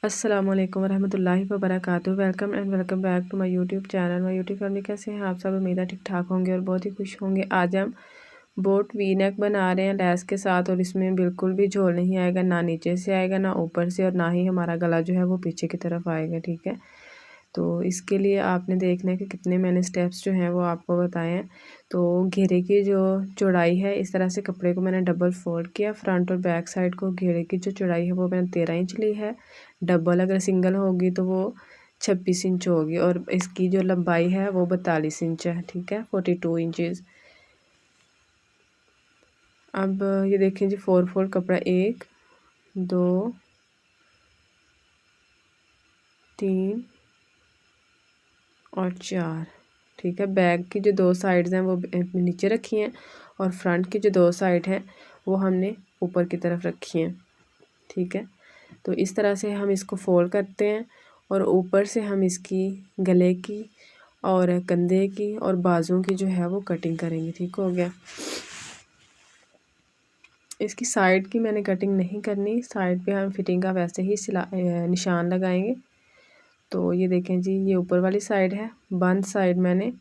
अस्सलाम वालेकुम वरहमतुल्लाहि वबरकातुहू। Welcome and welcome back to my YouTube channel. My YouTube family कैसे हैं आप सब? उम्मीद है ठीक ठाक होंगे और बहुत ही खुश होंगे। आज हम बोट वी नेक बना रहे हैं लेस के साथ, और इसमें बिल्कुल भी झोल नहीं आएगा, ना नीचे से आएगा ना ऊपर से, और ना ही हमारा गला जो है वो पीछे की तरफ आएगा। ठीक है, तो इसके लिए आपने देखना है कि कितने मैंने स्टेप्स जो हैं वो आपको बताए हैं। तो घेरे की जो चौड़ाई है, इस तरह से कपड़े को मैंने डबल फोल्ड किया। फ्रंट और बैक साइड को घेरे की जो चौड़ाई है वो मैंने 13 इंच ली है। डबल अगर सिंगल होगी तो वो 26 इंच होगी, और इसकी जो लंबाई है वो 42 इंच है। ठीक है, 42 इंचज़। अब ये देखें जी, 4 फोल्ड कपड़ा 1 2 3 और 4। ठीक है, बैक की जो 2 साइड्स हैं वो नीचे रखी हैं, और फ्रंट की जो 2 साइड हैं वो हमने ऊपर की तरफ रखी हैं। ठीक है, तो इस तरह से हम इसको फोल्ड करते हैं, और ऊपर से हम इसकी गले की और कंधे की और बाजुओं की जो है वो कटिंग करेंगे। ठीक हो गया। इसकी साइड की मैंने कटिंग नहीं करनी, साइड पे हम फिटिंग का वैसे ही निशान लगाएंगे। तो ये देखें जी, ये ऊपर वाली साइड है, बंद साइड मैंने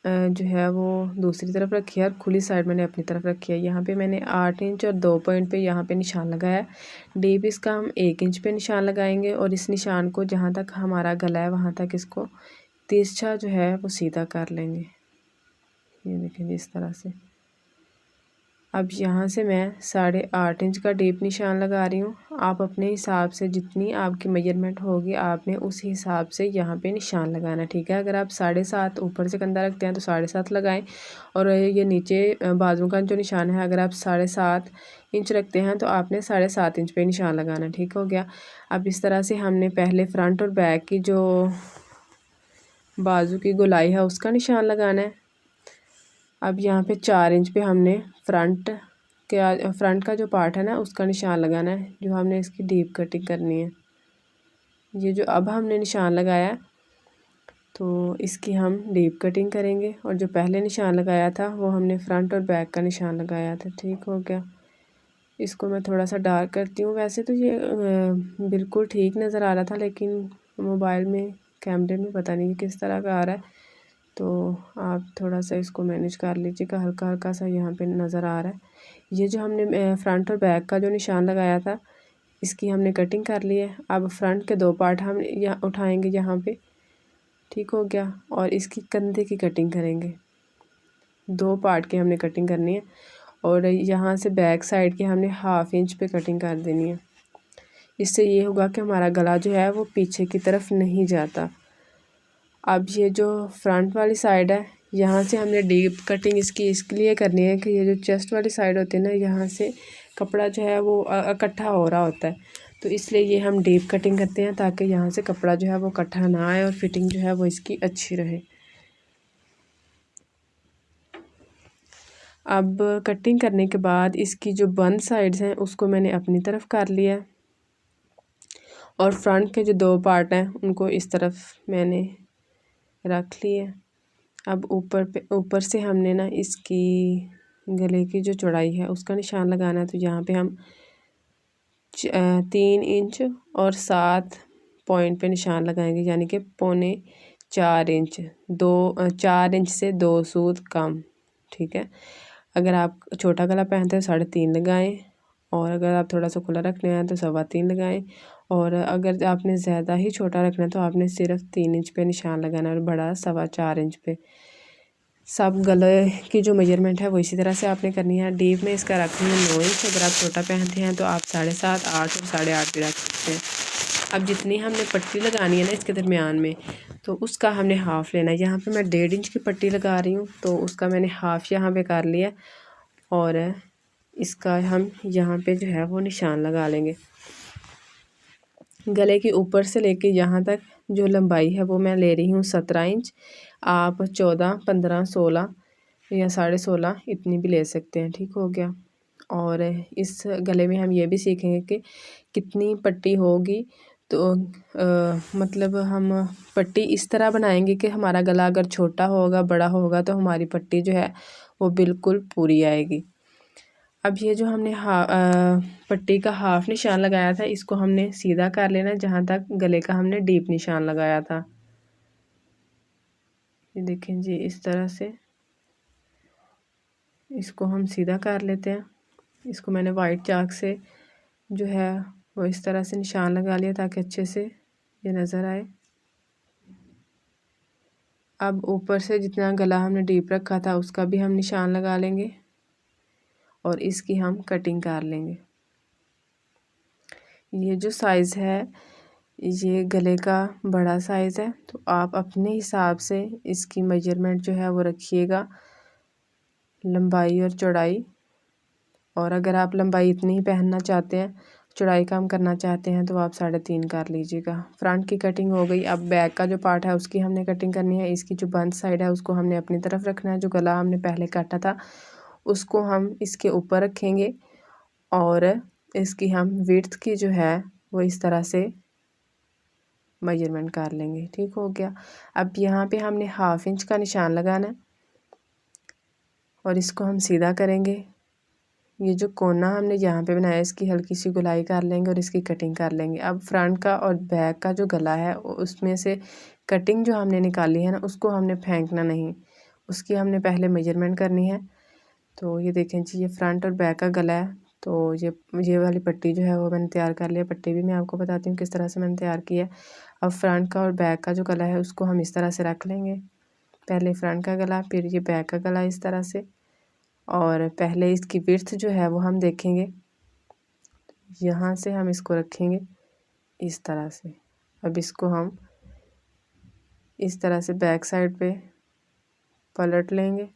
जो है वो दूसरी तरफ रखी है, और खुली साइड मैंने अपनी तरफ रखी है। यहाँ पे मैंने 8 इंच और 2 पॉइंट पे यहाँ पे निशान लगाया। डीप इसका हम 1 इंच पे निशान लगाएंगे, और इस निशान को जहाँ तक हमारा गला है वहाँ तक इसको तिरछा जो है वो सीधा कर लेंगे। ये देखें जी, इस तरह से। अब यहाँ से मैं 8.5 इंच का डीप निशान लगा रही हूँ। आप अपने हिसाब से जितनी आपकी मेजरमेंट होगी आपने उस हिसाब से यहाँ पे निशान लगाना। ठीक है, अगर आप 7.5 ऊपर से कंधा रखते हैं तो 7.5 लगाएं, और ये नीचे बाजू का जो निशान है अगर आप 7.5 इंच रखते हैं तो आपने 7.5 इंच पे निशान लगाना। ठीक हो गया। अब इस तरह से हमने पहले फ्रंट और बैक की जो बाजू की गोलाई है उसका निशान लगाना है। अब यहाँ पे 4 इंच पे हमने फ्रंट का जो पार्ट है ना उसका निशान लगाना है, जो हमने इसकी डीप कटिंग करनी है। ये जो अब हमने निशान लगाया तो इसकी हम डीप कटिंग करेंगे, और जो पहले निशान लगाया था वो हमने फ्रंट और बैक का निशान लगाया था। ठीक हो गया। इसको मैं थोड़ा सा डार्क करती हूँ। वैसे तो ये बिल्कुल ठीक नज़र आ रहा था, लेकिन मोबाइल में कैमरे में पता नहीं किस तरह का आ रहा है, तो आप थोड़ा सा इसको मैनेज कर लीजिएगा। हल्का हल्का सा यहाँ पे नज़र आ रहा है। ये जो हमने फ्रंट और बैक का जो निशान लगाया था इसकी हमने कटिंग कर ली है। अब फ्रंट के 2 पार्ट हम यहाँ उठाएंगे यहाँ पे। ठीक हो गया, और इसकी कंधे की कटिंग करेंगे। 2 पार्ट की हमने कटिंग करनी है, और यहाँ से बैक साइड की हमने 1/2 इंच पे कटिंग कर देनी है। इससे ये होगा कि हमारा गला जो है वो पीछे की तरफ नहीं जाता। अब ये जो फ्रंट वाली साइड है यहाँ से हमने डीप कटिंग इसकी इसलिए करनी है कि ये जो चेस्ट वाली साइड होती है ना, यहाँ से कपड़ा जो है वो इकट्ठा हो रहा होता है, तो इसलिए ये हम डीप कटिंग करते हैं ताकि यहाँ से कपड़ा जो है वो इकट्ठा ना आए और फिटिंग जो है वो इसकी अच्छी रहे। अब कटिंग करने के बाद इसकी जो बंद साइड्स हैं उसको मैंने अपनी तरफ कर लिया, और फ्रंट के जो 2 पार्ट हैं उनको इस तरफ मैंने रख लिए। अब ऊपर से हमने ना इसकी गले की जो चौड़ाई है उसका निशान लगाना है। तो यहाँ पे हम 3 इंच और 7 पॉइंट पे निशान लगाएंगे, यानी कि 4.25 इंच। 4 इंच से 2 सूत कम। ठीक है, अगर आप छोटा गला पहनते हैं 3.5 लगाएं, और अगर आप थोड़ा सा खुला रखने हैं तो 3.25 लगाएं, और अगर आपने ज़्यादा ही छोटा रखना है तो आपने सिर्फ 3 इंच पे निशान लगाना है, और बड़ा 4.25 इंच पे। सब गले की जो मेजरमेंट है वो इसी तरह से आपने करनी है। डीप में इसका रखनी है 9 इंच। अगर आप छोटा पहनते हैं तो आप 7.5, 8 और 8.5 भी रख सकते हैं। अब जितनी हमने पट्टी लगानी है ना इसके दरमियान में, तो उसका हमने हाफ़ लेना है। यहाँ पे मैं 1.5 इंच की पट्टी लगा रही हूँ, तो उसका मैंने हाफ़ यहाँ पे कर लिया, और इसका हम यहाँ पे जो है वो निशान लगा लेंगे। गले के ऊपर से लेके यहाँ तक जो लंबाई है वो मैं ले रही हूँ 17 इंच। आप 14, 15, 16 या 16.5 इतनी भी ले सकते हैं। ठीक हो गया। और इस गले में हम ये भी सीखेंगे कि कितनी पट्टी होगी, तो मतलब हम पट्टी इस तरह बनाएंगे कि हमारा गला अगर छोटा होगा बड़ा होगा तो हमारी पट्टी जो है वो बिल्कुल पूरी आएगी। अब ये जो हमने पट्टी का हाफ निशान लगाया था, इसको हमने सीधा कर लेना जहाँ तक गले का हमने डीप निशान लगाया था। ये देखें जी, इस तरह से इसको हम सीधा कर लेते हैं। इसको मैंने वाइट चाक से जो है वो इस तरह से निशान लगा लिया ताकि अच्छे से ये नज़र आए। अब ऊपर से जितना गला हमने डीप रखा था उसका भी हम निशान लगा लेंगे और इसकी हम कटिंग कर लेंगे। ये जो साइज़ है ये गले का बड़ा साइज़ है, तो आप अपने हिसाब से इसकी मेजरमेंट जो है वो रखिएगा, लंबाई और चौड़ाई। और अगर आप लंबाई इतनी ही पहनना चाहते हैं, चौड़ाई कम करना चाहते हैं, तो आप 3.5 कर लीजिएगा। फ्रंट की कटिंग हो गई। अब बैक का जो पार्ट है उसकी हमने कटिंग करनी है। इसकी जो बंद साइड है उसको हमने अपनी तरफ रखना है। जो गला हमने पहले काटा था उसको हम इसके ऊपर रखेंगे और इसकी हम विड्थ की जो है वो इस तरह से मेजरमेंट कर लेंगे। ठीक हो गया। अब यहाँ पे हमने 1/2 इंच का निशान लगाना है और इसको हम सीधा करेंगे। ये जो कोना हमने यहाँ पे बनाया इसकी हल्की सी गुलाई कर लेंगे और इसकी कटिंग कर लेंगे। अब फ्रंट का और बैक का जो गला है उसमें से कटिंग जो हमने निकाली है ना उसको हमने फेंकना नहीं, उसकी हमने पहले मेजरमेंट करनी है। तो ये देखें जी, ये फ्रंट और बैक का गला है। तो ये वाली पट्टी जो है वो मैंने तैयार कर लिया। पट्टी भी मैं आपको बताती हूँ किस तरह से मैंने तैयार की है। अब फ्रंट का और बैक का जो गला है उसको हम इस तरह से रख लेंगे। पहले फ्रंट का गला, फिर ये बैक का गला इस तरह से, और पहले इसकी विड्थ जो है वो हम देखेंगे। यहाँ से हम इसको रखेंगे इस तरह से। अब इसको हम इस तरह से बैक साइड पे पलट लेंगे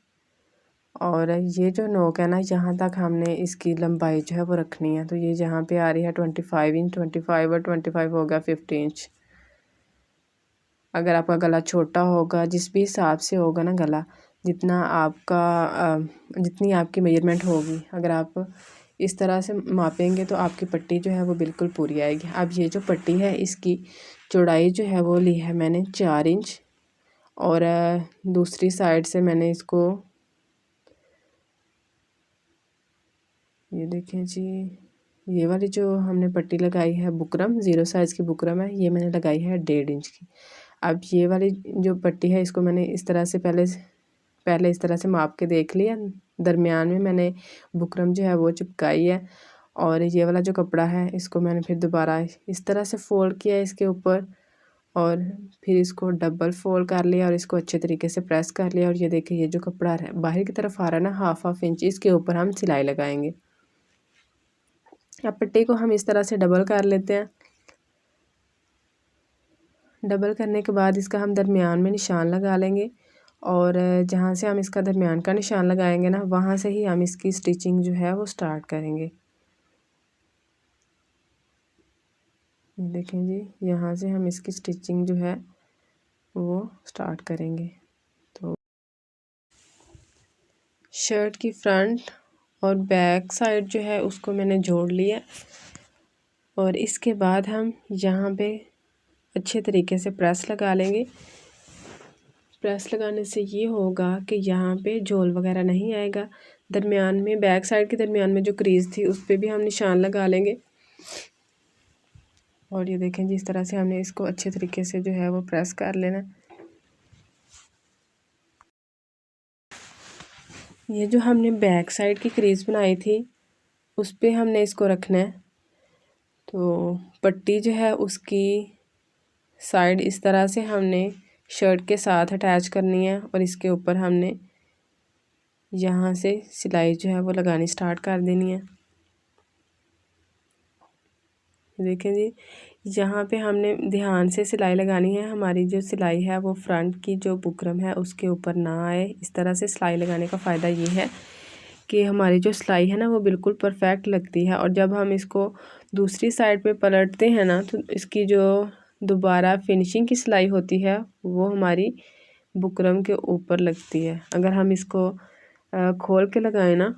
और ये जो नोक है ना यहाँ तक हमने इसकी लंबाई जो है वो रखनी है। तो ये जहाँ पे आ रही है 25 इंच, 25 और 25 हो गया 50 इंच। अगर आपका गला छोटा होगा, जिस भी हिसाब से होगा ना गला, जितना आपका जितनी आपकी मेजरमेंट होगी, अगर आप इस तरह से मापेंगे तो आपकी पट्टी जो है वो बिल्कुल पूरी आएगी। अब ये जो पट्टी है इसकी चौड़ाई जो है वो ली है मैंने 4 इंच और दूसरी साइड से मैंने इसको, ये देखें जी, ये वाली जो हमने पट्टी लगाई है बुकरम, 0 साइज़ की बुकरम है, ये मैंने लगाई है 1.5 इंच की। अब ये वाली जो पट्टी है इसको मैंने इस तरह से पहले इस तरह से माप के देख लिया। दरमियान में मैंने बुकरम जो है वो चिपकाई है और ये वाला जो कपड़ा है इसको मैंने फिर दोबारा इस तरह से फ़ोल्ड किया इसके ऊपर और फिर इसको डबल फोल्ड कर लिया और इसको अच्छे तरीके से प्रेस कर लिया। और ये देखिए, ये जो कपड़ा है बाहर की तरफ आ रहा है ना 1/2 इंच, इसके ऊपर हम सिलाई लगाएंगे। अब पट्टी को हम इस तरह से डबल कर लेते हैं। डबल करने के बाद इसका हम दरमियान में निशान लगा लेंगे और जहाँ से हम इसका दरमियान का निशान लगाएंगे ना वहाँ से ही हम इसकी स्टिचिंग जो है वो स्टार्ट करेंगे। देखें जी, यहाँ से हम इसकी स्टिचिंग जो है वो स्टार्ट करेंगे। तो शर्ट की फ्रंट और बैक साइड जो है उसको मैंने जोड़ लिया और इसके बाद हम यहाँ पे अच्छे तरीके से प्रेस लगा लेंगे। प्रेस लगाने से ये होगा कि यहाँ पे झोल वगैरह नहीं आएगा। दरमियान में बैक साइड के दरमियान में जो क्रीज़ थी उस पर भी हम निशान लगा लेंगे। और ये देखें जी, इस तरह से हमने इसको अच्छे तरीके से जो है वो प्रेस कर लेना। ये जो हमने बैक साइड की क्रीज़ बनाई थी उस पर हमने इसको रखना है। तो पट्टी जो है उसकी साइड इस तरह से हमने शर्ट के साथ अटैच करनी है और इसके ऊपर हमने यहाँ से सिलाई जो है वो लगानी स्टार्ट कर देनी है। देखें जी, यहाँ पे हमने ध्यान से सिलाई लगानी है। हमारी जो सिलाई है वो फ्रंट की जो बुकरम है उसके ऊपर ना आए। इस तरह से सिलाई लगाने का फ़ायदा ये है कि हमारी जो सिलाई है ना वो बिल्कुल परफेक्ट लगती है। और जब हम इसको दूसरी साइड पे पलटते हैं ना तो इसकी जो दोबारा फिनिशिंग की सिलाई होती है वो हमारी बुकरम के ऊपर लगती है। अगर हम इसको खोल के लगाएं ना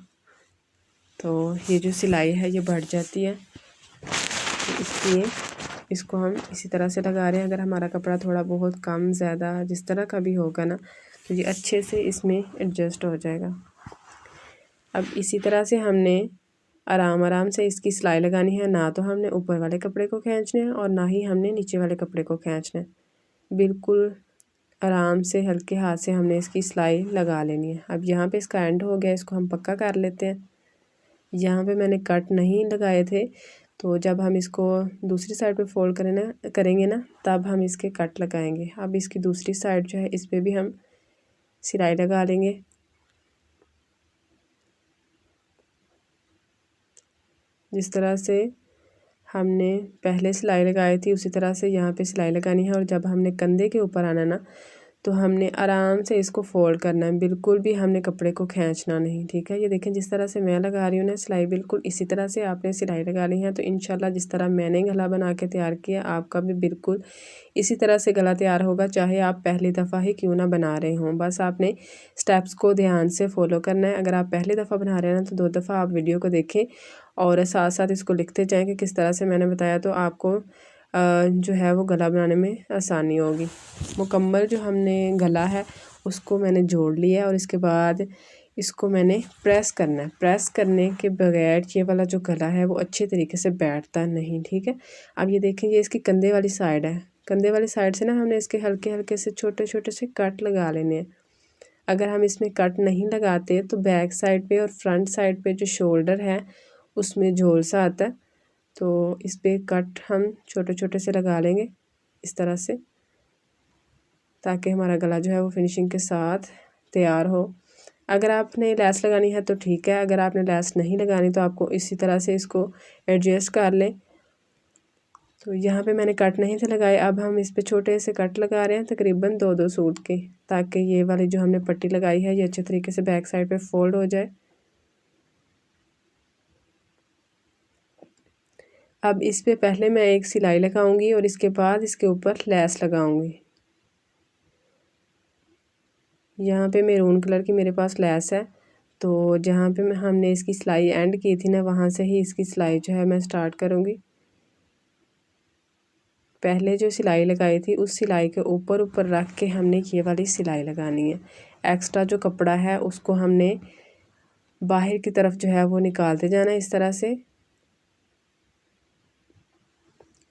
तो ये जो सिलाई है ये बढ़ जाती है। तो इसलिए इसको हम इसी तरह से लगा रहे हैं। अगर हमारा कपड़ा थोड़ा बहुत कम ज़्यादा जिस तरह का भी होगा ना तो ये अच्छे से इसमें एडजस्ट हो जाएगा। अब इसी तरह से हमने आराम आराम से इसकी सिलाई लगानी है, ना तो हमने ऊपर वाले कपड़े को खींचना है और ना ही हमने नीचे वाले कपड़े को खींचना है। बिल्कुल आराम से हल्के हाथ से हमने इसकी सिलाई लगा लेनी है। अब यहाँ पे इसका एंड हो गया, इसको हम पक्का कर लेते हैं। यहाँ पे मैंने कट नहीं लगाए थे, तो जब हम इसको दूसरी साइड पे फोल्ड करेंगे ना तब हम इसके कट लगाएंगे। अब इसकी दूसरी साइड जो है इस पर भी हम सिलाई लगा लेंगे। जिस तरह से हमने पहले सिलाई लगाई थी उसी तरह से यहाँ पे सिलाई लगानी है। और जब हमने कंधे के ऊपर आना ना तो हमने आराम से इसको फोल्ड करना है, बिल्कुल भी हमने कपड़े को खींचना नहीं, ठीक है। ये देखें जिस तरह से मैं लगा रही हूँ ना सिलाई, बिल्कुल इसी तरह से आपने सिलाई लगा ली है। तो इंशाल्लाह जिस तरह मैंने गला बना के तैयार किया आपका भी बिल्कुल इसी तरह से गला तैयार होगा, चाहे आप पहली दफ़ा ही क्यों ना बना रहे हों। बस आपने स्टेप्स को ध्यान से फॉलो करना है। अगर आप पहली दफ़ा बना रहे हैं ना तो 2 दफ़ा आप वीडियो को देखें और साथ साथ इसको लिखते जाएँ कि किस तरह से मैंने बताया, तो आपको जो है वो गला बनाने में आसानी होगी। मुकम्मल जो हमने गला है उसको मैंने जोड़ लिया और इसके बाद इसको मैंने प्रेस करना है। प्रेस करने के बगैर ये वाला जो गला है वो अच्छे तरीके से बैठता नहीं, ठीक है। अब ये देखें ये इसकी कंधे वाली साइड है, कंधे वाली साइड से ना हमने इसके हल्के हल्के से छोटे छोटे से कट लगा लेने हैं। अगर हम इसमें कट नहीं लगाते तो बैक साइड पे और फ्रंट साइड पे जो शोल्डर है उसमें झोल सा आता है, तो इस पे कट हम छोटे छोटे से लगा लेंगे इस तरह से, ताकि हमारा गला जो है वो फिनिशिंग के साथ तैयार हो। अगर आपने लेस लगानी है तो ठीक है, अगर आपने लेस नहीं लगानी तो आपको इसी तरह से इसको एडजस्ट कर लें। तो यहाँ पे मैंने कट नहीं थे लगाए, अब हम इस पे छोटे से कट लगा रहे हैं तकरीबन 2-2 सूट के, ताकि ये वाली जो हमने पट्टी लगाई है ये अच्छे तरीके से बैक साइड पे फोल्ड हो जाए। अब इस पे पहले मैं एक सिलाई लगाऊंगी और इसके बाद इसके ऊपर लेस लगाऊंगी। यहाँ पे मैरून कलर की मेरे पास लेस है, तो जहाँ पे हमने इसकी सिलाई एंड की थी ना वहाँ से ही इसकी सिलाई जो है मैं स्टार्ट करूँगी। पहले जो सिलाई लगाई थी उस सिलाई के ऊपर ऊपर रख के हमने ये वाली सिलाई लगानी है। एक्स्ट्रा जो कपड़ा है उसको हमने बाहर की तरफ जो है वो निकालते जाना है इस तरह से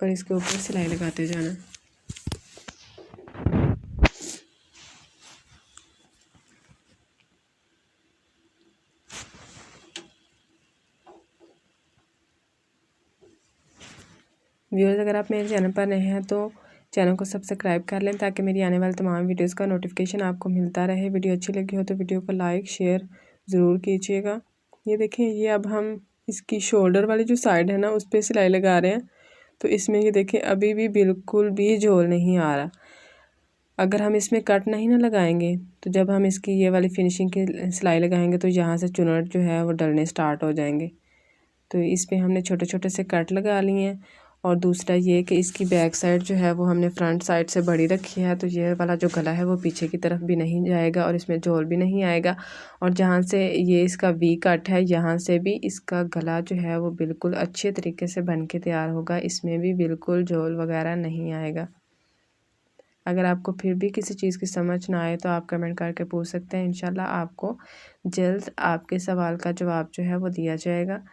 और इसके ऊपर सिलाई लगाते जाना। व्यूअर्स अगर आप मेरे चैनल पर नए हैं तो चैनल को सब्सक्राइब कर लें ताकि मेरी आने वाली तमाम वीडियोस का नोटिफिकेशन आपको मिलता रहे। वीडियो अच्छी लगी हो तो वीडियो को लाइक शेयर ज़रूर कीजिएगा। ये देखें ये अब हम इसकी शोल्डर वाली जो साइड है ना उस पर सिलाई लगा रहे हैं, तो इसमें ये देखें अभी भी बिल्कुल भी झोल नहीं आ रहा। अगर हम इसमें कट नहीं ना लगाएंगे तो जब हम इसकी ये वाली फिनिशिंग की सिलाई लगाएंगे तो यहाँ से चुनट जो है वो डलने स्टार्ट हो जाएंगे। तो इस पे हमने छोटे छोटे से कट लगा लिए हैं। और दूसरा ये कि इसकी बैक साइड जो है वो हमने फ्रंट साइड से बड़ी रखी है, तो ये वाला जो गला है वो पीछे की तरफ भी नहीं जाएगा और इसमें झोल भी नहीं आएगा। और जहाँ से ये इसका वी कट है यहाँ से भी इसका गला जो है वो बिल्कुल अच्छे तरीके से बन के तैयार होगा, इसमें भी बिल्कुल झोल वगैरह नहीं आएगा। अगर आपको फिर भी किसी चीज़ की समझ ना आए तो आप कमेंट करके पूछ सकते हैं, इंशाल्लाह आपको जल्द आपके सवाल का जवाब जो है वो दिया जाएगा।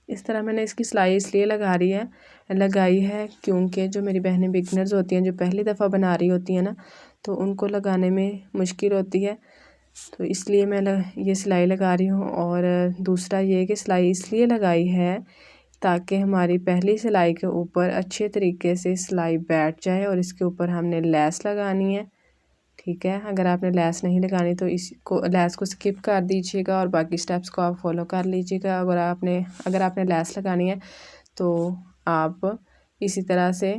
इस तरह मैंने इसकी सिलाई इसलिए लगाई है क्योंकि जो मेरी बहनें बिगनर्स होती हैं जो पहली दफ़ा बना रही होती हैं ना तो उनको लगाने में मुश्किल होती है, तो इसलिए मैं ये सिलाई लगा रही हूँ। और दूसरा ये कि सिलाई इसलिए लगाई है ताकि हमारी पहली सिलाई के ऊपर अच्छे तरीके से सिलाई बैठ जाए और इसके ऊपर हमने लेस लगानी है, ठीक है। अगर आपने लेस नहीं लगानी तो इसको लेस को स्किप कर दीजिएगा और बाकी स्टेप्स को आप फॉलो कर लीजिएगा। अगर आपने लेस लगानी है तो आप इसी तरह से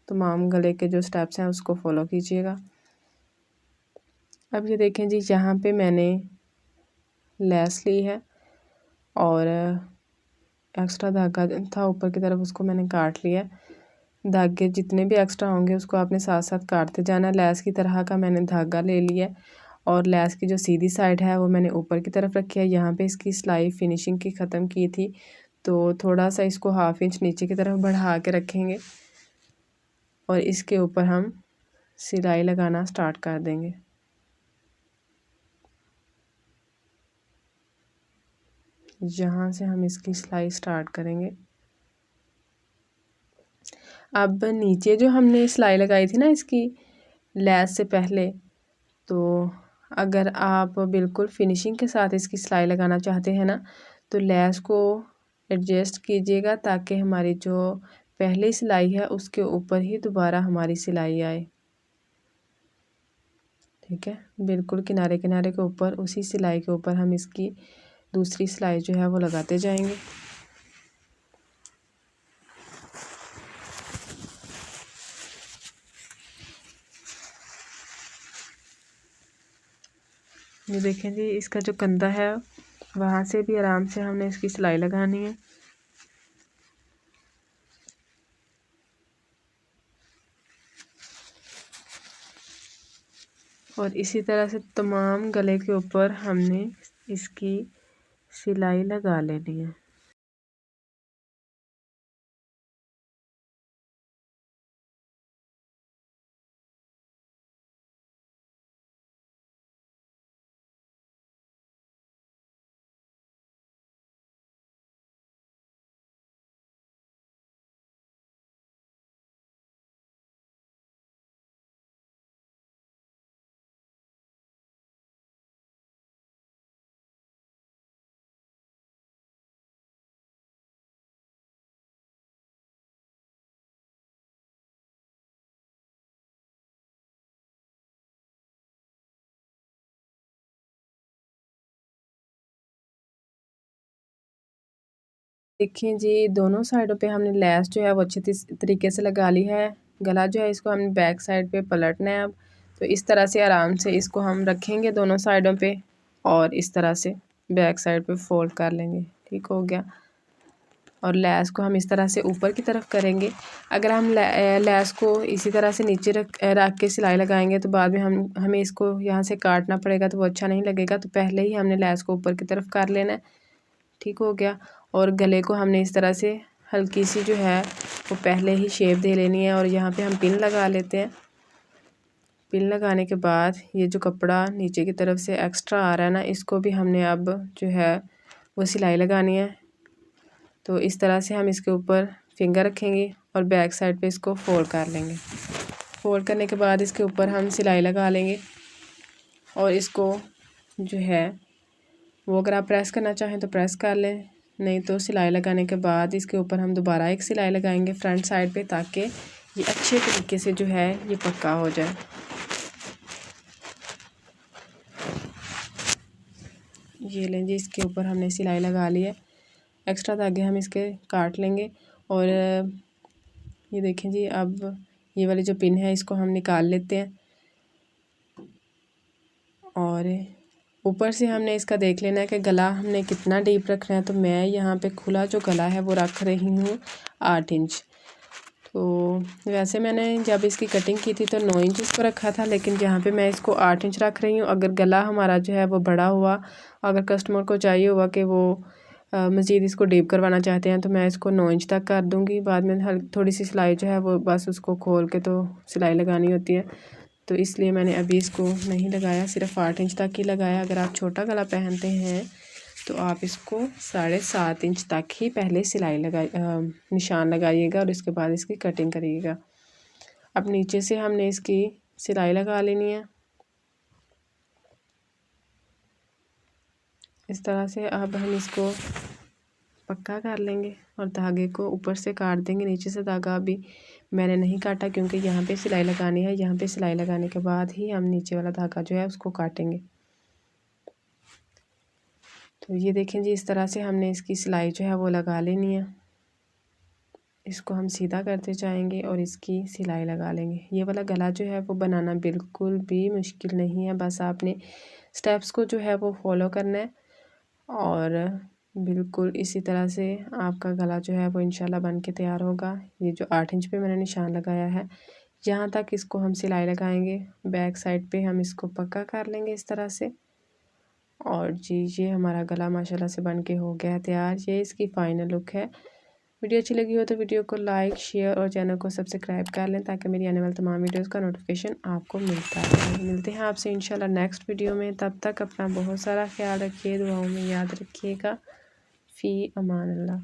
तमाम गले के जो स्टेप्स हैं उसको फॉलो कीजिएगा। अब ये देखें जी यहाँ पे मैंने लेस ली है और एक्स्ट्रा धागा था ऊपर की तरफ उसको मैंने काट लिया। धागे जितने भी एक्स्ट्रा होंगे उसको आपने साथ साथ काटते जाना। लेस की तरह का मैंने धागा ले लिया और लेस की जो सीधी साइड है वो मैंने ऊपर की तरफ रखी है। यहाँ पे इसकी सिलाई फिनिशिंग की ख़त्म की थी, तो थोड़ा सा इसको हाफ इंच नीचे की तरफ बढ़ा के रखेंगे और इसके ऊपर हम सिलाई लगाना स्टार्ट कर देंगे। यहाँ से हम इसकी सिलाई स्टार्ट करेंगे। अब नीचे जो हमने सिलाई लगाई थी ना इसकी लैस से पहले, तो अगर आप बिल्कुल फिनिशिंग के साथ इसकी सिलाई लगाना चाहते हैं ना, तो लैस को एडजस्ट कीजिएगा ताकि हमारी जो पहली सिलाई है उसके ऊपर ही दोबारा हमारी सिलाई आए। ठीक है, बिल्कुल किनारे किनारे के ऊपर उसी सिलाई के ऊपर हम इसकी दूसरी सिलाई जो है वो लगाते जाएंगे। ये देखें जी, इसका जो कंधा है वहाँ से भी आराम से हमने इसकी सिलाई लगानी है। और इसी तरह से तमाम गले के ऊपर हमने इसकी सिलाई लगा लेनी है। देखिए जी, दोनों साइडों पे हमने लेस जो है वो अच्छे तरीके से लगा ली है। गला जो है इसको हमने बैक साइड पे पलटना है अब। तो इस तरह से आराम से इसको हम रखेंगे दोनों साइडों पे और इस तरह से बैक साइड पे फोल्ड कर लेंगे। ठीक हो गया। और लेस को हम इस तरह से ऊपर की तरफ करेंगे। अगर हम लेस को इसी तरह से नीचे रख के सिलाई लगाएंगे तो बाद में हमें इसको यहाँ से काटना पड़ेगा, तो वो अच्छा नहीं लगेगा। तो पहले ही हमने लेस को ऊपर की तरफ कर लेना है। ठीक हो गया। और गले को हमने इस तरह से हल्की सी जो है वो पहले ही शेप दे लेनी है। और यहाँ पे हम पिन लगा लेते हैं। पिन लगाने के बाद ये जो कपड़ा नीचे की तरफ से एक्स्ट्रा आ रहा है ना, इसको भी हमने अब जो है वो सिलाई लगानी है। तो इस तरह से हम इसके ऊपर फिंगर रखेंगे और बैक साइड पे इसको फोल्ड कर लेंगे। फोल्ड करने के बाद इसके ऊपर हम सिलाई लगा लेंगे। और इसको जो है वो अगर आप प्रेस करना चाहें तो प्रेस कर लें, नहीं तो सिलाई लगाने के बाद इसके ऊपर हम दोबारा एक सिलाई लगाएंगे फ्रंट साइड पे, ताकि ये अच्छे तरीके से जो है ये पक्का हो जाए। ये लें जी, इसके ऊपर हमने सिलाई लगा ली है। एक्स्ट्रा धागे हम इसके काट लेंगे। और ये देखें जी, अब ये वाली जो पिन है इसको हम निकाल लेते हैं। और ऊपर से हमने इसका देख लेना है कि गला हमने कितना डीप रखना है। तो मैं यहाँ पे खुला जो गला है वो रख रही हूँ 8 इंच। तो वैसे मैंने जब इसकी कटिंग की थी तो 9 इंच इसको रखा था, लेकिन यहाँ पे मैं इसको 8 इंच रख रही हूँ। अगर गला हमारा जो है वो बड़ा हुआ, अगर कस्टमर को चाहिए हुआ कि वो मज़ीद इसको डीप करवाना चाहते हैं, तो मैं इसको 9 इंच तक कर दूँगी। बाद में थोड़ी सी सिलाई जो है वो बस उसको खोल के तो सिलाई लगानी होती है, तो इसलिए मैंने अभी इसको नहीं लगाया, सिर्फ 8 इंच तक ही लगाया। अगर आप छोटा गला पहनते हैं तो आप इसको 7.5 इंच तक ही पहले सिलाई निशान लगाइएगा और इसके बाद इसकी कटिंग करिएगा। अब नीचे से हमने इसकी सिलाई लगा लेनी है इस तरह से। अब हम इसको पक्का कर लेंगे और धागे को ऊपर से काट देंगे। नीचे से धागा अभी मैंने नहीं काटा क्योंकि यहाँ पे सिलाई लगानी है। यहाँ पे सिलाई लगाने के बाद ही हम नीचे वाला धागा जो है उसको काटेंगे। तो ये देखें जी, इस तरह से हमने इसकी सिलाई जो है वो लगा लेनी है। इसको हम सीधा करते जाएंगे और इसकी सिलाई लगा लेंगे। ये वाला गला जो है वो बनाना बिल्कुल भी मुश्किल नहीं है, बस आपने स्टेप्स को जो है वो फॉलो करना है और बिल्कुल इसी तरह से आपका गला जो है वो इंशाल्लाह बन के तैयार होगा। ये जो 8 इंच पे मैंने निशान लगाया है, यहाँ तक इसको हम सिलाई लगाएंगे। बैक साइड पे हम इसको पक्का कर लेंगे इस तरह से। और जी, ये हमारा गला माशाल्लाह से बन के हो गया है तैयार। ये इसकी फ़ाइनल लुक है। वीडियो अच्छी लगी हो तो वीडियो को लाइक, शेयर और चैनल को सब्सक्राइब कर लें ताकि मेरी आने वाली तमाम वीडियोस का नोटिफिकेशन आपको मिलता रहे। मिलते हैं आपसे इंशाल्लाह नेक्स्ट वीडियो में। तब तक अपना बहुत सारा ख्याल रखिए, दुआओं में याद रखिएगा। फ़ी अमान अल्लाह।